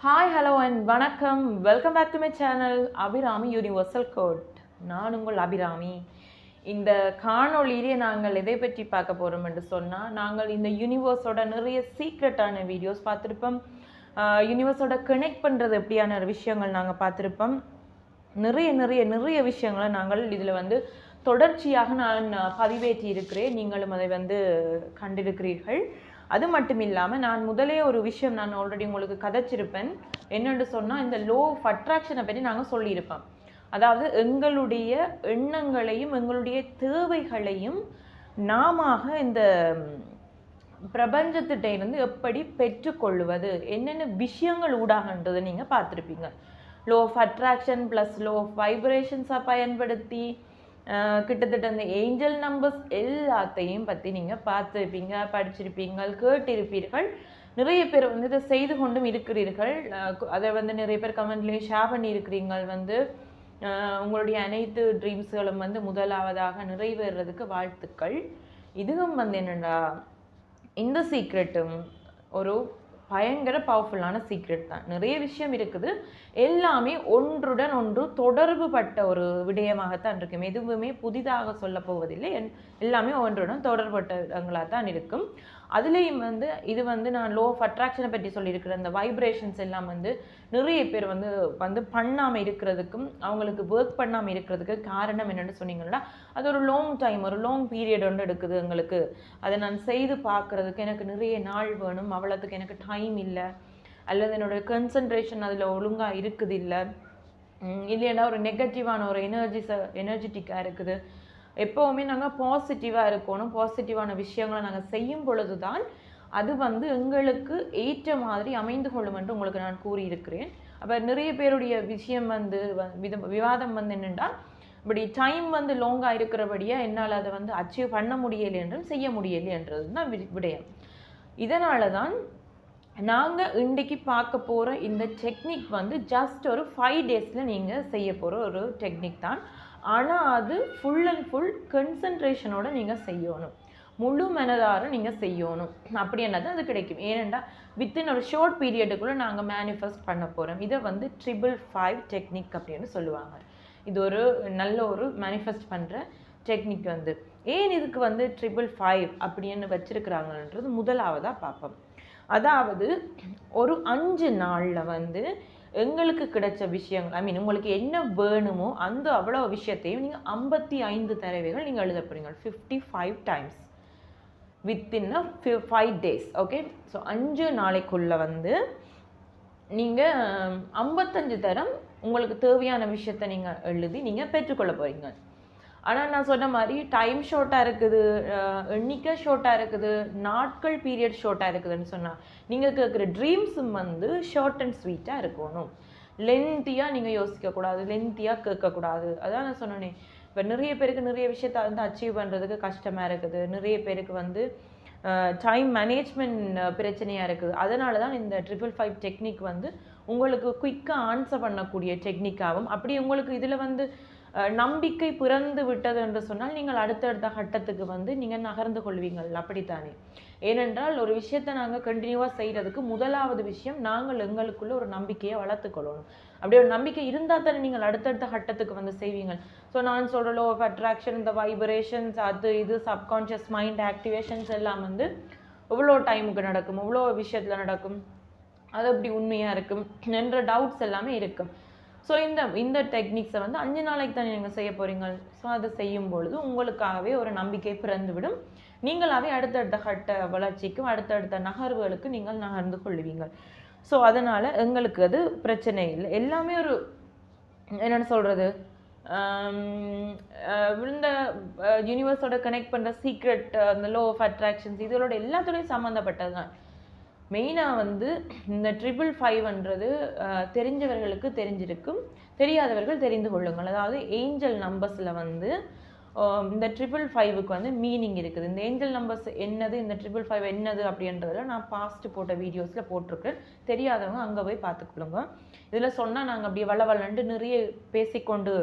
Hi hello and வணக்கம். Welcome back to my channel Abirami universal code. நான் உங்கள் அபிராமி. இந்த காணொளியிலே நாங்கள் எதை பற்றி பார்க்க போகிறோம் என்று சொன்னால், நாங்கள் இந்த யூனிவர்ஸோட நிறைய சீக்ரெட்டான வீடியோஸ் பார்த்துருப்போம். யூனிவர்ஸோட கனெக்ட் பண்ணுறது எப்படியான விஷயங்கள் நாங்கள் பார்த்துருப்போம். நிறைய நிறைய நிறைய விஷயங்களை நாங்கள் இதில் தொடர்ச்சியாக நான் பதிவேற்றி இருக்கிறேன். நீங்களும் அதை கண்டிருக்கிறீர்கள். அது மட்டும் இல்லாமல் நான் முதலே ஒரு விஷயம் நான் ஆல்ரெடி உங்களுக்கு கதைச்சிருப்பேன். என்னென்னு சொன்னால், இந்த லோ ஆஃப் அட்ராக்ஷனை பற்றி நாங்கள் சொல்லியிருப்போம். அதாவது எங்களுடைய எண்ணங்களையும் எங்களுடைய தேவைகளையும் நாம இந்த பிரபஞ்சத்திட்ட இருந்து எப்படி பெற்றுக்கொள்வது, என்னென்ன விஷயங்கள் ஊடாகன்றதை நீங்கள் பார்த்துருப்பீங்க. Law of attraction plus law of வைப்ரேஷன்ஸை பயன்படுத்தி கிட்டத்தட்ட அந்த ஏஞ்சல் நம்பர்ஸ் எல்லாத்தையும் பற்றி நீங்கள் பார்த்துருப்பீங்க, படிச்சிருப்பீங்க, கேட்டிருப்பீர்கள். நிறைய பேர் இதை செய்து கொண்டும் இருக்கிறீர்கள். அதை நிறைய பேர் கமெண்ட்லேயே ஷேர் பண்ணியிருக்கிறீங்க. உங்களுடைய அனைத்து ட்ரீம்ஸ்களும் முதலாவதாக நிறைவேறதுக்கு வாழ்த்துக்கள். இதுவும் என்னென்னா, இந்த சீக்ரெட்டும் ஒரு பயங்கர பவர்ஃபுல்லான சீக்ரெட் தான். நிறைய விஷயம் இருக்குது, எல்லாமே ஒன்றுடன் ஒன்று தொடர்பு பட்ட ஒரு விடயமாகத்தான் இருக்கும். எதுவுமே புதிதாக சொல்ல போவதில்லை, எல்லாமே ஒன்றுடன் தொடர்பட்டங்களாக தான் இருக்கும். அதுலேயும் இது நான் லோ ஆஃப் அட்ராக்ஷனை பற்றி சொல்லியிருக்கிற அந்த வைப்ரேஷன்ஸ் எல்லாம் நிறைய பேர் பண்ணாமல் இருக்கிறதுக்கும் அவங்களுக்கு ஒர்க் பண்ணாமல் இருக்கிறதுக்கு காரணம் என்னென்னு சொன்னீங்கன்னா, அது ஒரு லாங் டைம், ஒரு லாங் பீரியட் எடுக்குது எங்களுக்கு. அதை நான் செய்து பார்க்குறதுக்கு எனக்கு நிறைய நாள் வேணும், அவ்வளோத்துக்கு எனக்கு டைம் இல்லை, அல்லது என்னோடய கன்சன்ட்ரேஷன் அதில் ஒழுங்காக இருக்குது இல்லைன்னா ஒரு நெகட்டிவான ஒரு எனர்ஜெட்டிக்காக இருக்குது. எப்போவுமே நாங்கள் பாசிட்டிவாக இருக்கணும். பாசிட்டிவான விஷயங்களை நாங்கள் செய்யும் பொழுது தான் அது எங்களுக்கு ஏற்ற மாதிரி அமைந்து கொள்ளும் என்று உங்களுக்கு நான் கூறியிருக்கிறேன். அப்போ நிறைய பேருடைய விஷயம் விவாதம் என்னென்னா, இப்படி டைம் லாங்காக இருக்கிறபடியாக என்னால் அதை அச்சீவ் பண்ண முடியலை என்றும் செய்ய முடியலை என்றது தான் விடயம். இதனால தான் நாங்கள் இன்றைக்கு பார்க்க போகிற இந்த டெக்னிக் ஜஸ்ட் ஒரு 5 days நீங்கள் செய்ய போகிற ஒரு டெக்னிக் தான். ஆனால் அது ஃபுல் அண்ட் ஃபுல் கன்சன்ட்ரேஷனோடு நீங்கள் செய்யணும், முழு மனதார நீங்கள் செய்யணும். அப்படி என்னது அது கிடைக்கும். ஏனெண்டா வித்தின் ஒரு ஷார்ட் பீரியடுக்குள்ளே நாங்கள் மேனிஃபெஸ்ட் பண்ண போகிறோம். இதை 555 டெக்னிக் அப்படின்னு சொல்லுவாங்க. இது ஒரு நல்ல ஒரு மேனிஃபெஸ்ட் பண்ணுற டெக்னிக். ஏன் இதுக்கு 555 அப்படின்னு வச்சுருக்கிறாங்கன்றது முதலாவதாக பார்ப்போம். அதாவது ஒரு 5 நாளில் எங்களுக்கு கிடைச்ச விஷயங்கள், உங்களுக்கு என்ன வேணுமோ அந்த அவ்வளோ விஷயத்தையும் நீங்கள் 55 தடவைகள் நீங்கள் எழுத போகிறீங்க. 55 times within 5 days. Okay, so 5 நாளைக்குள்ளே நீங்கள் 55 தரம் உங்களுக்கு தேவையான விஷயத்தை நீங்கள் எழுதி நீங்கள் பெற்றுக்கொள்ள போகிறீங்க. ஆனால் நான் சொன்ன மாதிரி டைம் ஷார்ட்டாக இருக்குது, எண்ணிக்கை ஷார்ட்டாக இருக்குது, நாட்கள் பீரியட் ஷார்ட்டாக இருக்குதுன்னு சொன்னால், நீங்கள் கேட்குற ட்ரீம்ஸும் ஷார்ட் அண்ட் ஸ்வீட்டாக இருக்கணும். லென்த்தியாக நீங்கள் யோசிக்கக்கூடாது, லென்த்தியாக கேட்கக்கூடாது. அதான் நான் சொன்னேனே, இப்போ நிறைய பேருக்கு நிறைய விஷயத்தை அச்சீவ் பண்ணுறதுக்கு கஷ்டமாக இருக்குது. நிறைய பேருக்கு டைம் மேனேஜ்மெண்ட் பிரச்சனையாக இருக்குது. அதனால தான் இந்த 555 டெக்னிக் உங்களுக்கு குயிக்காக ஆன்சர் பண்ணக்கூடிய டெக்னிக்காகவும், அப்படி உங்களுக்கு இதில் நம்பிக்கை பிறந்து விட்டது என்று சொன்னால் நீங்கள் அடுத்தடுத்த கட்டத்துக்கு நீங்கள் நகர்ந்து கொள்வீங்கள். அப்படித்தானே? ஏனென்றால் ஒரு விஷயத்தை நாங்கள் கண்டினியூவாக செய்கிறதுக்கு முதலாவது விஷயம் நாங்கள் எங்களுக்குள்ள ஒரு நம்பிக்கையை வளர்த்துக்கொள்ளணும். அப்படி ஒரு நம்பிக்கை இருந்தால் தானே நீங்கள் அடுத்தடுத்த கட்டத்துக்கு செய்வீங்க. ஸோ நான் சொல்கிற லோ ஆஃப் அட்ராக்ஷன், இந்த வைப்ரேஷன்ஸ், அது இது சப்கான்ஷியஸ் மைண்ட் ஆக்டிவேஷன்ஸ் எல்லாம் எவ்வளோ டைமுக்கு நடக்கும், எவ்வளோ விஷயத்தில் நடக்கும், அது அப்படி உண்மையாக இருக்கும் என்ற டவுட்ஸ் எல்லாமே இருக்கும். ஸோ இந்த டெக்னிக்ஸை 5 நாளைக்கு தானே நீங்கள் செய்ய போகிறீங்க. ஸோ அதை செய்யும் பொழுது உங்களுக்காகவே ஒரு நம்பிக்கை பிறந்துவிடும். நீங்களாகவே அடுத்தடுத்த கட்ட வளர்ச்சிக்கும் அடுத்தடுத்த நகர்வுகளுக்கு நீங்கள் நகர்ந்து கொள்வீங்க. ஸோ அதனால் எங்களுக்கு அது பிரச்சனை இல்லை. எல்லாமே ஒரு என்னென்னு சொல்கிறது, இந்த யூனிவர்ஸோட கனெக்ட் பண்ணுற சீக்ரெட், அந்த லோ ஆஃப் அட்ராக்ஷன்ஸ், இதோட எல்லாத்தோடையும் சம்மந்தப்பட்டது தான். மெயினாக இந்த 555ன்றது தெரிஞ்சவர்களுக்கு தெரிஞ்சிருக்கும், தெரியாதவர்கள் தெரிந்து கொள்ளுங்கள். அதாவது ஏஞ்சல் நம்பர்ஸில் இந்த 555க்கு மீனிங் இருக்குது. இந்த ஏஞ்சல் நம்பர்ஸ் என்னது, இந்த 555 என்னது அப்படின்றதில் நான் பாஸ்ட் போட்ட வீடியோஸில் போட்டிருக்கேன். தெரியாதவங்க அங்கே போய் பார்த்துக்கொள்ளுங்க. இதில் சொன்னால் நாங்கள் அப்படியே வளவலண்டு நிறைய பேசிக்கொண்டு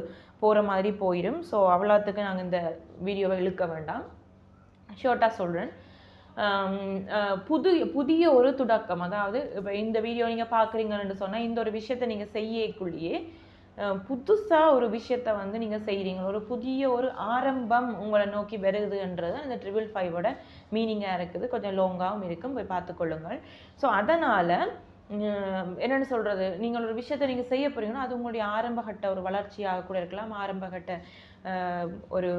போகிற மாதிரி போயிடும். ஸோ அவ்வளோத்துக்கு நாங்கள் இந்த வீடியோவை இழுக்க வேண்டாம், ஷார்ட்டாக சொல்கிறேன். புதிய ஒரு தொடக்கம். அதாவது இப்போ இந்த வீடியோ நீங்கள் பார்க்குறீங்கன்னு சொன்னால் இந்த ஒரு விஷயத்தை நீங்கள் செய்யக்குள்ளேயே புதுசாக ஒரு விஷயத்த வந்து நீங்கள் செய்கிறீங்க, ஒரு புதிய ஒரு ஆரம்பம் உங்களை நோக்கி வருதுன்றது அந்த 555ஓட மீனிங்காக இருக்குது. கொஞ்சம் லாங்காகவும் இருக்கும், போய் பார்த்துக்கொள்ளுங்கள். ஸோ அதனால் என்னென்னு சொல்கிறது, நீங்கள் ஒரு விஷயத்தை நீங்கள் செய்ய போகிறீங்கன்னா அது உங்களுடைய ஆரம்பகட்ட ஒரு வளர்ச்சியாக கூட இருக்கலாம், ஆரம்பகட்ட ஒரு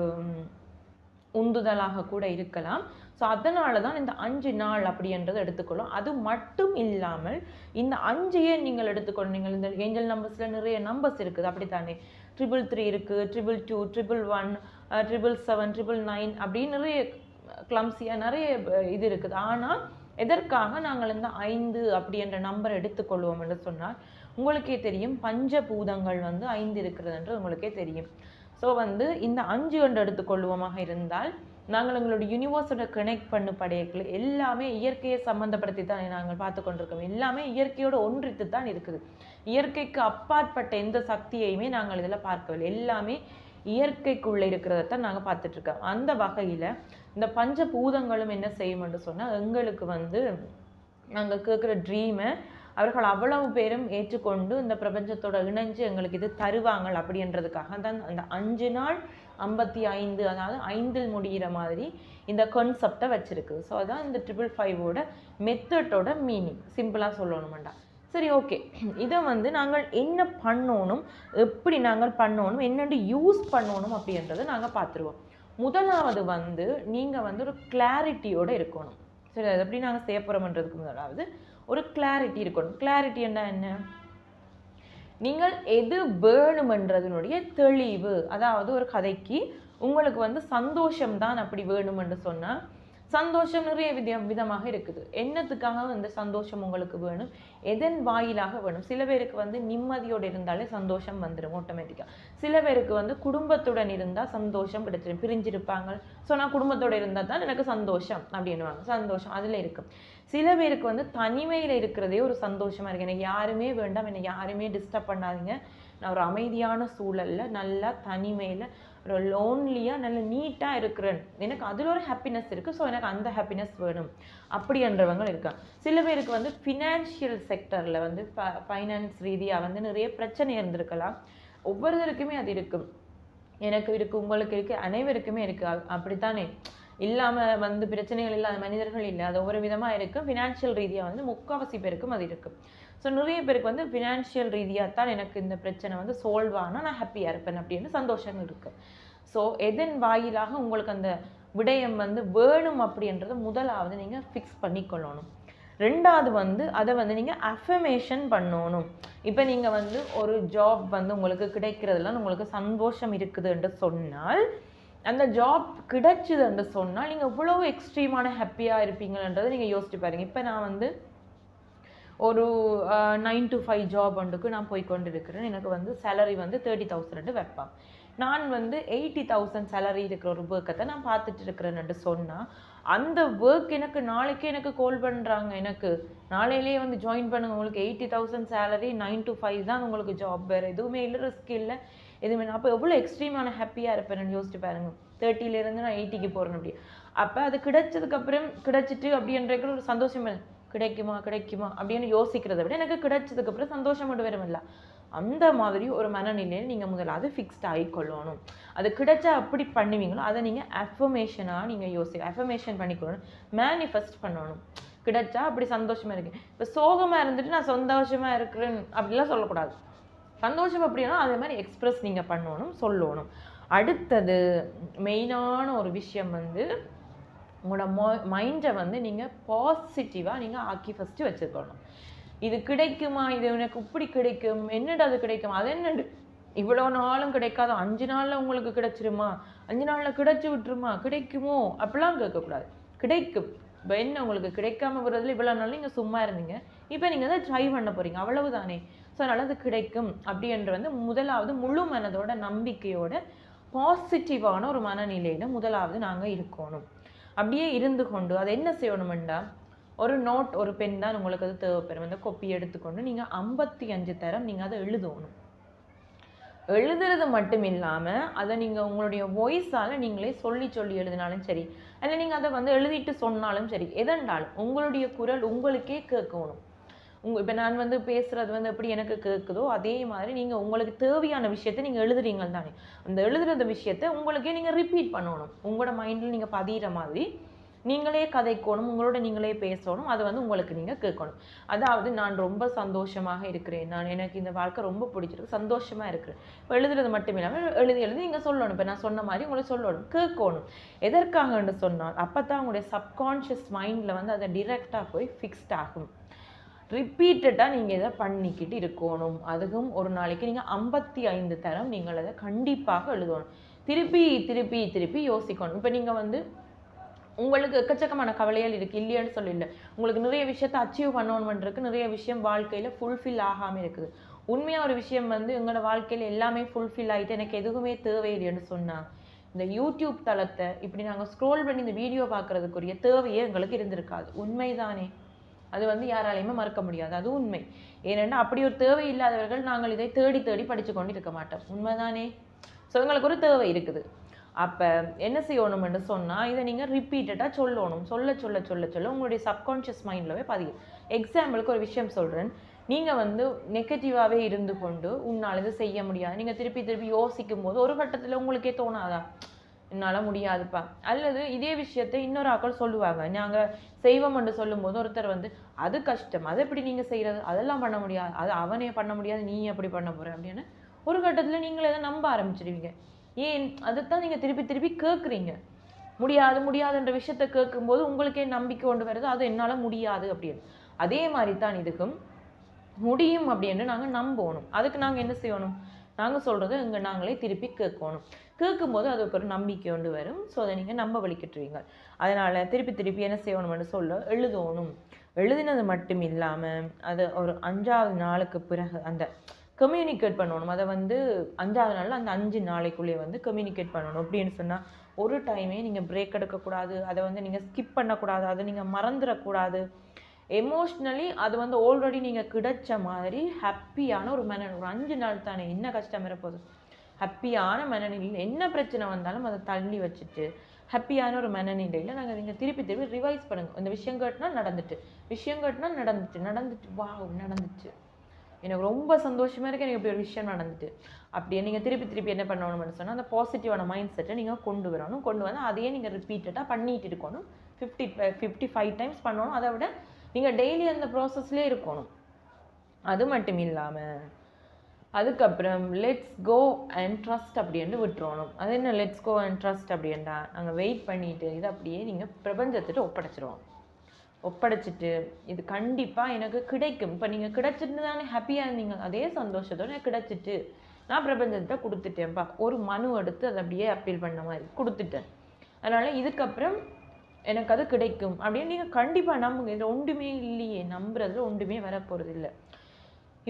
உந்துதலாக கூட இருக்கலாம். ஸோ அதனால தான் இந்த 5 நாள் அப்படின்றத எடுத்துக்கொள்ளும். அது மட்டும் இல்லாமல் இந்த 5ஐயே நீங்கள் எடுத்துக்கொள்ளும். நீங்கள் இந்த ஏஞ்சல் நம்பர்ஸில் நிறைய நம்பர்ஸ் இருக்குது, அப்படித்தானே? 333 இருக்குது, 222, 111, 777, 999 அப்படின்னு நிறைய கிளம்ஸியாக நிறைய இது இருக்குது. ஆனால் எதற்காக நாங்கள் இந்த 5 அப்படின்ற நம்பர் எடுத்துக்கொள்வோம் என்று சொன்னால் உங்களுக்கே தெரியும், பஞ்சபூதங்கள் வந்து 5 இருக்கிறது என்று உங்களுக்கே தெரியும். ஸோ வந்து இந்த 5 ஒன்று எடுத்துக்கொள்வோமாக இருந்தால் நாங்கள் எங்களுடைய யூனிவர்ஸோட கனெக்ட் பண்ண படையக்கள் எல்லாமே இயற்கையை சம்மந்தப்படுத்தி தான் நாங்கள் பார்த்து கொண்டிருக்கோம். எல்லாமே இயற்கையோட ஒன்றித்து தான் இருக்குது. இயற்கைக்கு அப்பாற்பட்ட எந்த சக்தியையுமே நாங்கள் இதில் பார்க்கவில்லை. எல்லாமே இயற்கைக்குள்ளே இருக்கிறதான் நாங்கள் பார்த்துட்ருக்கோம். அந்த வகையில் இந்த பஞ்சபூதங்களும் என்ன செய்யும் என்று சொன்னால் எங்களுக்கு வந்து நாங்கள் கேட்குற ட்ரீமை அவர்கள் அவ்வளவு பேரும் ஏற்றுக்கொண்டு இந்த பிரபஞ்சத்தோட இணைஞ்சு எங்களுக்கு இது தருவாங்க அப்படின்றதுக்காக தான் அந்த 5 நாள் 55, அதாவது 5இல் முடிகிற மாதிரி இந்த கான்செப்டை வச்சிருக்கு. ஸோ அதான் இந்த 555ஓட மெத்தடோட மீனிங், சிம்பிளாக சொல்லணுமாண்டா. சரி, ஓகே. இதை வந்து நாங்கள் என்ன பண்ணணும், எப்படி நாங்கள் பண்ணணும், என்னென்று யூஸ் பண்ணணும் அப்படின்றத நாங்கள் பார்த்துருவோம். முதலாவது வந்து நீங்கள் வந்து ஒரு கிளாரிட்டியோடு இருக்கணும். சரி, அது எப்படி நாங்கள் செய்ய போகிறோம்ன்றதுக்கு முதலாவது ஒரு கிளாரிட்டி இருக்கணும். கிளாரிட்டி என்ன? நீங்கள் எது வேணுமென்றதனுடைய தெளிவு. அதாவது ஒரு கதைக்கு உங்களுக்கு வந்து சந்தோஷம்தான் அப்படி வேணுமென்று சொன்னால் சந்தோஷம் நிறைய விதமாக இருக்குது. என்னத்துக்காக அந்த சந்தோஷம் உங்களுக்கு வேணும், எதன் வாயிலாக வேணும்? சில பேருக்கு வந்து நிம்மதியோடு இருந்தாலே சந்தோஷம் வந்துடும் ஆட்டோமேட்டிக்காக. சில பேருக்கு வந்து குடும்பத்துடன் இருந்தால் சந்தோஷம் கிடைச்சிடும், பிரிஞ்சிருப்பாங்க. ஸோ நான் குடும்பத்தோடு இருந்தால் தான் எனக்கு சந்தோஷம் அப்படின்னுவாங்க. சந்தோஷம் அதில் இருக்கும். சில பேருக்கு வந்து தனிமையில் இருக்கிறதே ஒரு சந்தோஷமாக இருக்குது. எனக்கு யாருமே வேண்டாம், என்னை யாருமே டிஸ்டர்ப் பண்ணாதீங்க, நான் ஒரு அமைதியான சூழலில் நல்லா தனிமையில் ஒரு லோன்லியாக நல்ல நீட்டாக இருக்கிறேன், எனக்கு அதில் ஒரு ஹாப்பினஸ் இருக்குது, ஸோ எனக்கு அந்த ஹாப்பினஸ் வேணும் அப்படின்றவங்க இருக்காங்க. சில பேருக்கு வந்து ஃபினான்ஷியல் செக்டரில் வந்து ஃபைனான்ஸ் ரீதியாக வந்து நிறைய பிரச்சனை இருந்திருக்கலாம். ஒவ்வொருத்தருக்குமே அது இருக்கும், எனக்கு இருக்குது, உங்களுக்கு இருக்குது, அனைவருக்குமே இருக்குது. அப்படித்தானே? இல்லாமல் வந்து பிரச்சனைகள் இல்லாத மனிதர்கள் இல்லை, அது ஒவ்வொரு விதமாக இருக்குது. ஃபினான்ஷியல் ரீதியாக வந்து முக்கால்வாசி பேருக்கும் அது இருக்குது. ஸோ நிறைய பேருக்கு வந்து ஃபினான்ஷியல் ரீதியாக தான் எனக்கு இந்த பிரச்சனை வந்து சால்வ் ஆனால் நான் ஹாப்பியாக இருப்பேன் அப்படின்னு சந்தோஷங்கள் இருக்குது. ஸோ எதன் வாயிலாக உங்களுக்கு அந்த விடயம் வந்து வேணும் அப்படின்றத முதலாவது நீங்கள் ஃபிக்ஸ் பண்ணிக்கொள்ளணும். ரெண்டாவது வந்து அதை வந்து நீங்கள் அஃபர்மேஷன் பண்ணணும். இப்போ நீங்கள் வந்து ஒரு ஜாப் வந்து உங்களுக்கு கிடைக்கிறதுலாம் உங்களுக்கு சந்தோஷம் இருக்குது என்று சொன்னால், அந்த ஜாப் கிடைச்சிது என்று சொன்னால் நீங்கள் இவ்வளோ எக்ஸ்ட்ரீமான ஹாப்பியாக இருப்பீங்கன்றதை நீங்கள் யோசிச்சு பாருங்கள். இப்போ நான் வந்து ஒரு 9 to 5 ஜாப் ஒன்றுக்கு நான் போய்கொண்டு இருக்கிறேன். எனக்கு வந்து சேலரி வந்து 30,000 வைப்பான். நான் வந்து 80,000 சேலரி இருக்கிற ஒரு ஒர்க்கை நான் பார்த்துட்டு இருக்கிறேன்னு சொன்னால், அந்த ஒர்க் எனக்கு நாளைக்கே எனக்கு கால் பண்ணுறாங்க, எனக்கு நாளையிலேயே வந்து ஜாயின் பண்ணுங்க, உங்களுக்கு 80,000 சேலரி, 9 to 5 தான் உங்களுக்கு ஜாப், வேறு எதுவுமே இல்லை, ரிஸ்க் இல்லை, எதுவுமே. அப்போ எவ்வளோ எக்ஸ்ட்ரீமான ஹாப்பியாக இருப்பேன்னு யோசிச்சு பாருங்க. 30லேருந்து நான் 80க்கு போகிறேன் அப்படி. அப்போ அது கிடைச்சதுக்கப்புறம் கிடைச்சிட்டு அப்படின்ற ஒரு சந்தோஷம் கிடைக்குமா அப்படின்னு யோசிக்கிறத விட எனக்கு கிடைச்சதுக்கப்புறம் சந்தோஷம் மட்டும் வருமில்ல, அந்த மாதிரி ஒரு மனநிலையில் நீங்கள் முதலாவது ஃபிக்ஸ்ட் ஆகிக்கொள்ளணும். அது கிடைச்சா அப்படி பண்ணுவீங்களோ அதை நீங்கள் அஃபர்மேஷனாக நீங்கள் அஃபர்மேஷன் பண்ணிக்கொள்ளணும், மேனிஃபெஸ்ட் பண்ணணும். கிடைச்சா அப்படி சந்தோஷமாக இருக்கு. இப்போ சோகமாக இருந்துட்டு நான் சந்தோஷமாக இருக்கிறேன் அப்படிலாம் சொல்லக்கூடாது. சந்தோஷம் அப்படின்னா அதே மாதிரி எக்ஸ்ப்ரெஸ் நீங்கள் பண்ணணும், சொல்லணும். அடுத்தது மெயினான ஒரு விஷயம் வந்து உங்களோட மைண்டை வந்து நீங்கள் பாசிட்டிவாக நீங்கள் ஆக்கி ஃபஸ்ட்டு வச்சுக்கணும். இது கிடைக்குமா, இது எனக்கு இப்படி கிடைக்கும், என்னடா அது கிடைக்கும், அது என்னண்டு இவ்வளோ நாளும் கிடைக்காத 5 நாளில் உங்களுக்கு கிடைச்சிருமா, 5 நாளில் கிடைச்சி விட்டுருமா, கிடைக்குமோ அப்படிலாம் கேட்கக்கூடாது. கிடைக்கும். இப்போ என்ன உங்களுக்கு கிடைக்காம விடுறதுல இவ்வளோ நாள் நீங்கள் சும்மா இருந்தீங்க, இப்போ நீங்கள் அதை ட்ரை பண்ண போகிறீங்க, அவ்வளவுதானே. ஸோ அதனால் அது கிடைக்கும் அப்படின்ற வந்து முதலாவது முழு மனதோட நம்பிக்கையோட பாசிட்டிவான ஒரு மனநிலையில் முதலாவது நாங்கள் இருக்கணும். அப்படியே இருந்து கொண்டு அதை என்ன செய்யணுமெண்டா, ஒரு நோட் ஒரு பென் தான் உங்களுக்கு அது தேவைப்படும். அந்த கொப்பி எடுத்துக்கொண்டு நீங்கள் 55 தரம் நீங்கள் அதை எழுதணும். எழுதுறது மட்டும் இல்லாமல் அதை நீங்கள் உங்களுடைய வாய்ஸால் நீங்களே சொல்லி எழுதினாலும் சரி, அல்ல நீங்கள் அதை வந்து எழுதிட்டு சொன்னாலும் சரி, எதென்றாலும் உங்களுடைய குரல் உங்களுக்கே கேட்கணும். இப்போ நான் வந்து பேசுகிறது வந்து எப்படி எனக்கு கேட்குதோ அதே மாதிரி நீங்கள் உங்களுக்கு தேவையான விஷயத்தை நீங்கள் எழுதுறீங்க தானே, அந்த எழுதுறத விஷயத்தை உங்களுக்கே நீங்கள் ரிப்பீட் பண்ணணும். உங்களோட மைண்டில் நீங்கள் பதிகிற மாதிரி நீங்களே கதைக்கணும், உங்களோட நீங்களே பேசணும். அதை வந்து உங்களுக்கு நீங்கள் கேட்கணும். அதாவது நான் ரொம்ப சந்தோஷமாக இருக்கிறேன், எனக்கு இந்த வாழ்க்கை ரொம்ப பிடிச்சிருக்கு, சந்தோஷமாக இருக்கிறேன். இப்போ எழுதுறது மட்டும் இல்லாமல் எழுதி நீங்கள் சொல்லணும். இப்போ நான் சொன்ன மாதிரி உங்களை சொல்லணும், கேட்கணும். எதற்காகன்னு சொன்னால் அப்போ தான் உங்களுடைய சப்கான்ஷியஸ் மைண்டில் வந்து அதை டிரெக்டாக போய் ஃபிக்ஸ்ட் ஆகும். ரிப்பீட்டடாக நீங்கள் இதை பண்ணிக்கிட்டு இருக்கணும். அதுவும் ஒரு நாளைக்கு நீங்கள் 55 தரம் நீங்கள் அதை கண்டிப்பாக எழுதணும். திருப்பி திருப்பி திருப்பி யோசிக்கணும். இப்போ நீங்கள் வந்து உங்களுக்கு எக்கச்சக்கமான கவலைகள் இருக்குது, இல்லையான்னு சொல்லல. உங்களுக்கு நிறைய விஷயத்தை அச்சீவ் பண்ணணும்ன்றிருக்கு, நிறைய விஷயம் வாழ்க்கையில் ஃபுல்ஃபில் ஆகாமல் இருக்குது. உண்மையாக ஒரு விஷயம் வந்து எங்களோட வாழ்க்கையில் எல்லாமே ஃபுல்ஃபில் ஆகிட்டு எனக்கு எதுவுமே தேவையில்லைன்னு சொன்னால் இந்த யூடியூப் தளத்தை இப்படி நாங்கள் ஸ்க்ரோல் பண்ணி இந்த வீடியோ பார்க்குறதுக்குரிய தேவையே எங்களுக்கு இருந்திருக்காது. உண்மைதானே? அது வந்து யாராலையுமே மறுக்க முடியாது, அது உண்மை. ஏனென்னா அப்படி ஒரு தேவை இல்லாதவர்கள் நாங்கள் இதை தேடி தேடி படித்து கொண்டு இருக்க மாட்டோம். உண்மைதானே? ஸோ எங்களுக்கு ஒரு தேவை இருக்குது. அப்போ என்ன செய்யணும்னு சொன்னால் இதை நீங்கள் ரிப்பீட்டடாக சொல்லணும். சொல்ல சொல்ல சொல்ல சொல்ல உங்களுடைய சப்கான்ஷியஸ் மைண்டில் பதியும். எக்ஸாம்பிளுக்கு ஒரு விஷயம் சொல்கிறேன். நீங்கள் வந்து நெகட்டிவாகவே இருந்து கொண்டு உன்னால் இது செய்ய முடியாது, நீங்கள் திருப்பி திருப்பி யோசிக்கும் போது ஒரு கட்டத்தில் உங்களுக்கே தோணாதா, என்னால் முடியாதுப்பா? அல்லது இதே விஷயத்தை இன்னொரு ஆக்கள் சொல்லுவாங்க, நாங்கள் செய்வோம்னு சொல்லும்போது ஒருத்தர் வந்து அது கஷ்டம், அதை எப்படி நீங்கள் செய்கிறது, அதெல்லாம் பண்ண முடியாது, அது அவனே பண்ண முடியாது, நீ எப்படி பண்ண போகிற அப்படின்னு ஒரு கட்டத்தில் நீங்களே அதை நம்ப ஆரம்பிச்சிடுவீங்க. ஏன்? அதைத்தான் நீங்கள் திருப்பி திருப்பி கேட்குறீங்க. முடியாது முடியாதுன்ற விஷயத்த கேட்கும்போது உங்களுக்கே நம்பிக்கை கொண்டு வருது, அது என்னால் முடியாது அப்படின்னு. அதே மாதிரி தான் இதுக்கும் முடியும் அப்படின்னு நாங்கள் நம்பணும். அதுக்கு நாங்கள் என்ன செய்யணும்? நாங்கள் சொல்கிறத நாங்களே திருப்பி கேட்கணும். கேட்கும்போது அதுக்கு ஒரு நம்பிக்கை கொண்டு வரும். ஸோ அதை நீங்கள் நம்ப வலிக்கிட்டுருவீங்க. அதனால் திருப்பி திருப்பி என்ன செய்யணும்னு சொல்ல எழுதணும். எழுதினது மட்டும் இல்லாமல் அது ஒரு 5வது நாளுக்கு பிறகு அந்த கம்யூனிகேட் பண்ணணும். அதை வந்து 5வது நாளில் அந்த 5 நாளைக்குள்ளேயே வந்து கம்யூனிகேட் பண்ணணும். அப்படின்னு சொன்னால் ஒரு டைமே நீங்கள் பிரேக் எடுக்கக்கூடாது, அதை வந்து நீங்கள் ஸ்கிப் பண்ணக்கூடாது, அதை நீங்கள் மறந்துடக்கூடாது. எமோஷ்னலி அது வந்து ஆல்ரெடி நீங்கள் கிடைச்ச மாதிரி ஹாப்பியான ஒரு மனநிலை. ஒரு 5 நாள் தானே, என்ன கஷ்டம் இருப்போது, ஹாப்பியான மனநிலையில் என்ன பிரச்சனை வந்தாலும் அதை தள்ளி வச்சுட்டு ஹாப்பியான ஒரு மனநிலையில் நீங்கள் திருப்பி திருப்பி ரிவைஸ் பண்ணுங்கள். இந்த விஷயம் கேட்டுனா நடந்துட்டு, விஷயம் கேட்டுனா நடந்துட்டு வா நடந்துச்சு, எனக்கு ரொம்ப சந்தோஷமாக இருக்குது, எனக்கு இப்படி ஒரு விஷயம் நடந்துட்டு அப்படியே நீங்கள் திருப்பி திருப்பி என்ன பண்ணணும்னு சொன்னால் அந்த பாசிட்டிவான மைண்ட் செட்டை நீங்கள் கொண்டு வரணும். கொண்டு வந்து அதையே நீங்கள் ரிப்பீட்டடாக பண்ணிட்டு இருக்கணும். 55 டைம்ஸ் பண்ணணும். அதை விட நீங்கள் டெய்லி அந்த ப்ராசஸ்லேயே இருக்கணும். அது மட்டும் இல்லாமல் அதுக்கப்புறம் லெட்ஸ் கோ அண்ட் ட்ரஸ்ட் அப்படின்னு விட்டுருவணும். அது என்ன லெட்ஸ் கோ அண்ட் ட்ரஸ்ட் அப்படின்டா, நாங்கள் வெயிட் பண்ணிவிட்டு இதை அப்படியே நீங்கள் பிரபஞ்சத்துட்டு ஒப்படைச்சிட்டு இது கண்டிப்பாக எனக்கு கிடைக்கும். இப்போ நீங்கள் கிடைச்சிட்டு தானே ஹாப்பியாக இருந்தீங்க, அதே சந்தோஷத்தோடு கிடைச்சிட்டு நான் பிரபஞ்சத்தை கொடுத்துட்டேன்ப்பா, ஒரு மனு எடுத்து அதை அப்படியே அப்பீல் பண்ண மாதிரி கொடுத்துட்டேன், அதனால் இதுக்கப்புறம் எனக்கு அது கிடைக்கும் அப்படின்னு நீங்கள் கண்டிப்பாக நம்புங்க. இதில் ஒன்றுமே இல்லையே, நம்புறதுல ஒன்றுமே வரப்போகிறது இல்லை.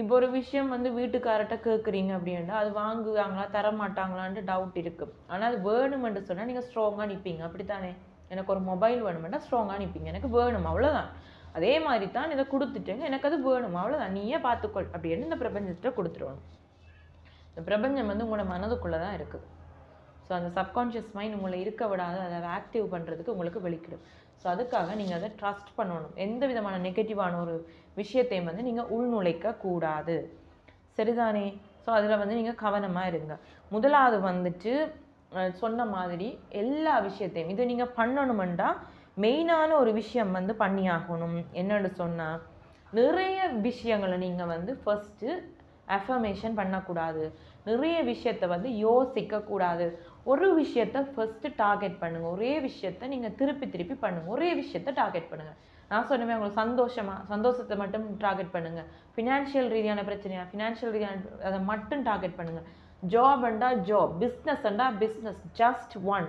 இப்போ ஒரு விஷயம் வந்து வீட்டுக்கார்ட்ட கேட்குறீங்க அப்படின்னா அது வாங்குவாங்களா தரமாட்டாங்களான்ட்டு டவுட் இருக்குது. ஆனால் அது வேணுமென்று சொன்னால் நீங்கள் ஸ்ட்ராங்காக நிற்பீங்க. அப்படித்தானே? எனக்கு ஒரு மொபைல் வேணுமெண்டா ஸ்ட்ராங்காக நிற்பீங்க, எனக்கு வேணும் அவ்வளோதான். அதே மாதிரி தான் இதை கொடுத்துட்டேங்க, எனக்கு அது வேணும் அவ்வளோதான், நீயே பார்த்துக்கொள் அப்படின்னு இந்த பிரபஞ்சத்தை கொடுத்துருவாங்க. இந்த பிரபஞ்சம் வந்து உங்களோட மனதுக்குள்ளே தான் இருக்குது. ஸோ அந்த சப்கான்ஷியஸ் மைண்ட் உங்களை இருக்க விடாது, அதை ஆக்டிவ் பண்ணுறதுக்கு உங்களுக்கு வெளிக்கிடும். ஸோ அதுக்காக நீங்கள் அதை ட்ரஸ்ட் பண்ணணும். எந்த விதமான நெகட்டிவான ஒரு விஷயத்தையும் வந்து நீங்கள் உள்நுழைக்க கூடாது. சரிதானே? ஸோ அதில் வந்து நீங்கள் கவனமாக இருங்க. முதலாவது வந்துட்டு சொன்ன மாதிரி எல்லா விஷயத்தையும் இது நீங்கள் பண்ணணுமெண்டா மெயினான ஒரு விஷயம் வந்து பண்ணியாகணும். என்னென்னு சொன்னால் நிறைய விஷயங்களை நீங்கள் வந்து ஃபஸ்ட்டு அஃபர்மேஷன் பண்ணக்கூடாது, நிறைய விஷயத்தை வந்து யோசிக்கக்கூடாது. ஒரு விஷயத்தை ஃபஸ்ட்டு டார்கெட் பண்ணுங்கள். ஒரே விஷயத்தை நீங்கள் திருப்பி திருப்பி பண்ணுங்கள். ஒரே விஷயத்தை டார்கெட் பண்ணுங்கள். நான் சொன்னேன் உங்களுக்கு சந்தோஷத்தை மட்டும் டார்கெட் பண்ணுங்கள். ஃபினான்ஷியல் ரீதியான பிரச்சனையா, ஃபினான்ஷியல் ரீதியான அதை மட்டும் டார்கெட் பண்ணுங்கள். ஜாப்ண்டா ஜாப், பிஸ்னஸ்ண்டா பிஸ்னஸ், ஜஸ்ட் ஒன்.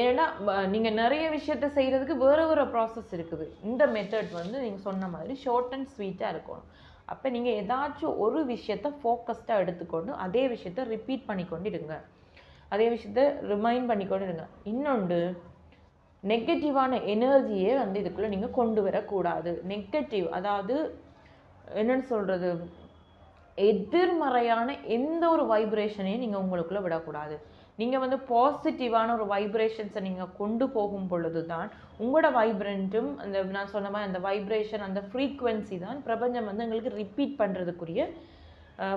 ஏன்னா நீங்கள் நிறைய விஷயத்த செய்கிறதுக்கு வேறு ஒரு ப்ராசஸ் இருக்குது. இந்த மெத்தட் வந்து நீங்கள் சொன்ன மாதிரி ஷார்ட் அண்ட் ஸ்வீட்டாக இருக்கணும். அப்போ நீங்கள் ஏதாச்சும் ஒரு விஷயத்தை ஃபோக்கஸ்டாக எடுத்துக்கொண்டு அதே விஷயத்தை ரிப்பீட் பண்ணிக்கொண்டு இருங்க, அதே விஷயத்தை ரிமைண்ட் பண்ணிக்கொண்டு இருங்க. இன்னொன்று, நெகட்டிவான எனர்ஜியே வந்து இதுக்குள்ளே நீங்கள் கொண்டு வரக்கூடாது. நெகட்டிவ் அதாவது என்னென்னு சொல்கிறது, எதிர்மறையான எந்த ஒரு வைப்ரேஷனையும் நீங்கள் உங்களுக்குள்ளே விடக்கூடாது. நீங்கள் வந்து பாசிட்டிவான ஒரு வைப்ரேஷன்ஸை நீங்கள் கொண்டு போகும் பொழுது தான் உங்களோட வைப்ரண்ட்டும் அந்த நான் சொன்ன மாதிரி அந்த வைப்ரேஷன் அந்த ஃப்ரீக்குவென்சி தான் பிரபஞ்சம் வந்து எங்களுக்கு ரிப்பீட் பண்ணுறதுக்குரிய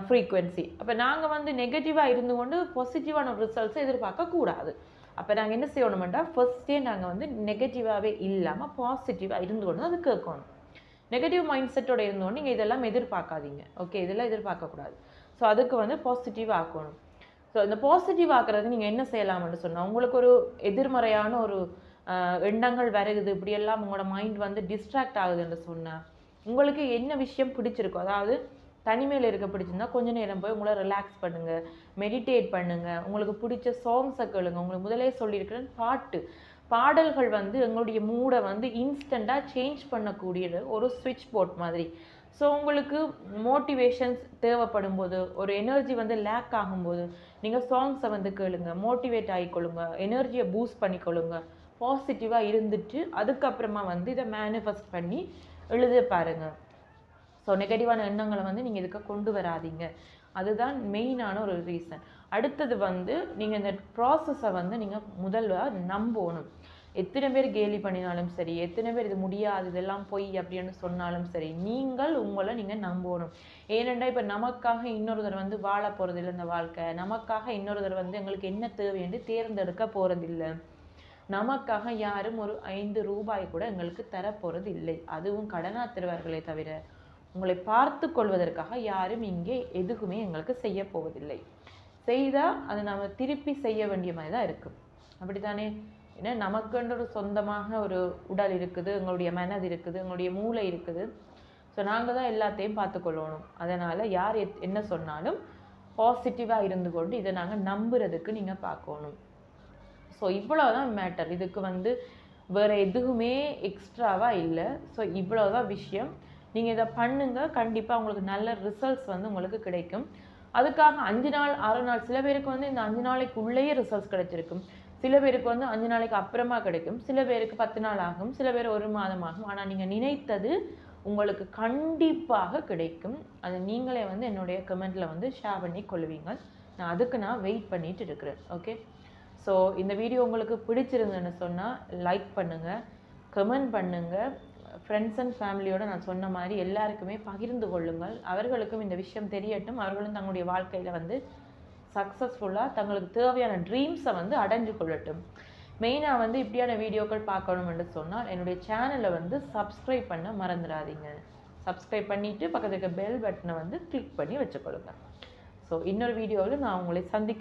ஃப்ரீக்குவென்சி. அப்போ நாங்கள் வந்து நெகட்டிவாக இருந்து கொண்டு பாசிட்டிவான ஒரு ரிசல்ட்ஸை எதிர்பார்க்கக்கூடாது. அப்போ நாங்கள் என்ன செய்யணுமெண்டா ஃபர்ஸ்டே நாங்கள் வந்து நெகட்டிவாகவே இல்லாமல் பாசிட்டிவாக இருந்து கொண்டு அது கேட்கணும். நெகட்டிவ் மைண்ட் செட்டோட இருந்தோன்னு நீங்கள் இதெல்லாம் எதிர்பார்க்காதீங்க. ஓகே, இதெல்லாம் எதிர்பார்க்கக்கூடாது. ஸோ அதுக்கு வந்து பாசிட்டிவ் ஆக்கணும். ஸோ இந்த பாசிட்டிவ் ஆக்குறதுக்கு நீங்கள் என்ன செய்யலாம்னு சொன்னால், உங்களுக்கு ஒரு எதிர்மறையான ஒரு எண்ணங்கள் வருகுது, இப்படியெல்லாம் உங்களோட மைண்ட் வந்து டிஸ்ட்ராக்ட் ஆகுதுன்னு சொன்னால், உங்களுக்கு என்ன விஷயம் பிடிச்சிருக்கும், அதாவது தனிமையில் இருக்க பிடிச்சிருந்தா கொஞ்ச நேரம் போய் உங்களை ரிலாக்ஸ் பண்ணுங்கள், மெடிடேட் பண்ணுங்கள், உங்களுக்கு பிடிச்ச சாங்ஸை கேளுங்க. உங்களுக்கு முதலே சொல்லியிருக்கிறேன், பாடல்கள் வந்து எங்களுடைய மூடை வந்து இன்ஸ்டண்ட்டாக சேஞ்ச் பண்ணக்கூடிய ஒரு ஸ்விட்ச் போர்ட் மாதிரி. ஸோ உங்களுக்கு மோட்டிவேஷன்ஸ் தேவைப்படும் போது, ஒரு எனர்ஜி வந்து லேக் ஆகும்போது நீங்கள் சாங்ஸை வந்து கேளுங்க, மோட்டிவேட் ஆகிக்கொள்ளுங்க, எனர்ஜியை பூஸ்ட் பண்ணிக்கொள்ளுங்க, பாசிட்டிவாக இருந்துட்டு அதுக்கப்புறமா வந்து இதை மேனிஃபெஸ்ட் பண்ணி எழுத பாருங்கள். ஸோ நெகட்டிவான எண்ணங்களை வந்து நீங்கள் இதுக்கு கொண்டு வராதீங்க. அதுதான் மெயினான ஒரு ரீசன். அடுத்தது வந்து நீங்கள் இந்த ப்ராசஸை வந்து நீங்கள் முதல்ல நம்பணும். எத்தனை பேர் கேலி பண்ணினாலும் சரி, எத்தனை பேர் இது முடியாது, இதெல்லாம் பொய் அப்படின்னு சொன்னாலும் சரி, நீங்கள் உங்களை நீங்கள் நம்பணும். ஏனெண்டா இப்போ நமக்காக இன்னொருத்தர் வந்து வாழ போகிறதில்லை இந்த வாழ்க்கை, நமக்காக இன்னொருத்தர் வந்து எங்களுக்கு என்ன தேவைன்னு தேர்ந்தெடுக்க போகிறதில்லை, நமக்காக யாரும் ஒரு 5 ரூபாய் கூட எங்களுக்கு தரப்போகிறது இல்லை. அதுவும் கடனா தருவார்களே தவிர உங்களை பார்த்து கொள்வதற்காக யாரும் இங்கே எதுக்குமே எங்களுக்கு செய்ய போவதில்லை. செய்தால் அதை நம்ம திருப்பி செய்ய வேண்டிய மாதிரி தான் இருக்குது. அப்படி தானே? ஏன்னா நமக்குன்ற ஒரு சொந்தமாக ஒரு உடல் இருக்குது, எங்களுடைய மனது இருக்குது, எங்களுடைய மூளை இருக்குது. ஸோ நாங்கள் தான் எல்லாத்தையும் பார்த்துக்கொள்ளணும். அதனால் யார் என்ன சொன்னாலும் பாசிட்டிவாக இருந்து கொண்டு இதை நாங்கள் நம்புறதுக்கு நீங்கள் பார்க்கணும். ஸோ இவ்வளோதான் மேட்டர். இதுக்கு வந்து வேறு எதுவுமே எக்ஸ்ட்ராவாக இல்லை. ஸோ இவ்வளோதான் விஷயம். நீங்கள் இதை பண்ணுங்கள், கண்டிப்பாக உங்களுக்கு நல்ல ரிசல்ட்ஸ் வந்து உங்களுக்கு கிடைக்கும். அதுக்காக 5 நாள் 6 நாள், சில பேருக்கு வந்து இந்த 5 நாளைக்குள்ளேயே ரிசல்ட்ஸ் கிடைச்சிருக்கும், சில பேருக்கு வந்து 5 நாளைக்கு அப்புறமா கிடைக்கும், சில பேருக்கு 10 நாள் ஆகும், சில பேர் 1 மாதம் ஆகும். ஆனால் நீங்கள் நினைத்தது உங்களுக்கு கண்டிப்பாக கிடைக்கும். அது நீங்களே வந்து என்னுடைய கமெண்ட்டில் வந்து ஷேர் பண்ணி கொள்வீங்க. நான் வெயிட் பண்ணிட்டு இருக்கிறேன். ஓகே, ஸோ இந்த வீடியோ உங்களுக்கு பிடிச்சிருந்ததுன்னு சொன்னால் லைக் பண்ணுங்கள், கமெண்ட் பண்ணுங்கள், ஃப்ரெண்ட்ஸ் அண்ட் ஃபேமிலியோடு நான் சொன்ன மாதிரி எல்லாருக்குமே பகிர்ந்து கொள்ளுங்கள். அவர்களுக்கும் இந்த விஷயம் தெரியட்டும், அவர்களும் தங்களுடைய வாழ்க்கையில் வந்து சக்ஸஸ்ஃபுல்லாக தங்களுக்கு தேவையான ட்ரீம்ஸை வந்து அடைஞ்சு கொள்ளட்டும். மெயினாக வந்து இப்படியான வீடியோக்கள் பார்க்கணும்னு சொன்னால் என்னுடைய சேனலை வந்து சப்ஸ்கிரைப் பண்ண மறந்துடாதீங்க. சப்ஸ்கிரைப் பண்ணிவிட்டு பக்கத்தில் இருக்க பெல் பட்டனை வந்து கிளிக் பண்ணி வச்சுக்கொள்ளுங்க. ஸோ இன்னொரு வீடியோவில் நான் உங்களை சந்திக்கும்